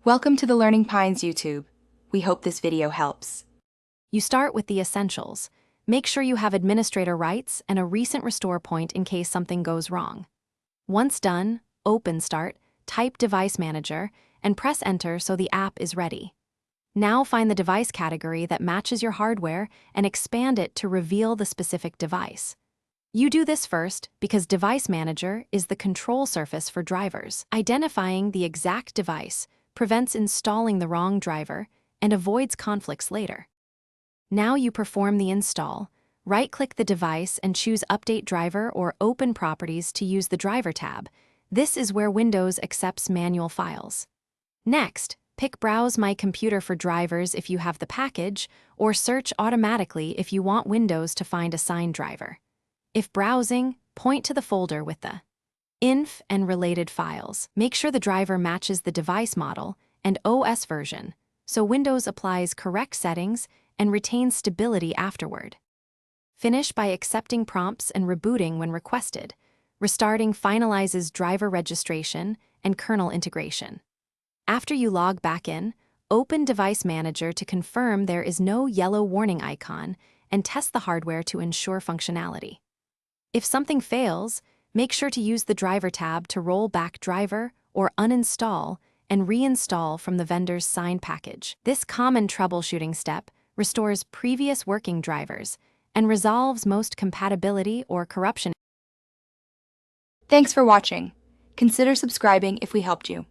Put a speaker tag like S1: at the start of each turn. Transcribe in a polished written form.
S1: Welcome to the Learning Pines YouTube. We hope this video helps.
S2: You start with the essentials. Make sure you have administrator rights and a recent restore point in case something goes wrong. Once done, open Start, type Device Manager, and press Enter so the app is ready. Now find the device category that matches your hardware and expand it to reveal the specific device. You do this first because Device Manager is the control surface for drivers. Identifying the exact device prevents installing the wrong driver and avoids conflicts later. Now you perform the install. Right-click the device and choose Update Driver or Open Properties to use the Driver tab. This is where Windows accepts manual files. Next, pick Browse My Computer for drivers if you have the package, or search automatically if you want Windows to find assigned driver. If browsing, point to the folder with the INF and related files. Make sure the driver matches the device model and OS version, so Windows applies correct settings and retains stability afterward. Finish by accepting prompts and rebooting when requested. Restarting finalizes driver registration and kernel integration. After you log back in, open Device Manager to confirm there is no yellow warning icon and test the hardware to ensure functionality. If something fails, make sure to use the Driver tab to roll back driver or uninstall and reinstall from the vendor's signed package. This common troubleshooting step restores previous working drivers and resolves most compatibility or corruption.
S1: Thanks for watching. Consider subscribing if we helped you.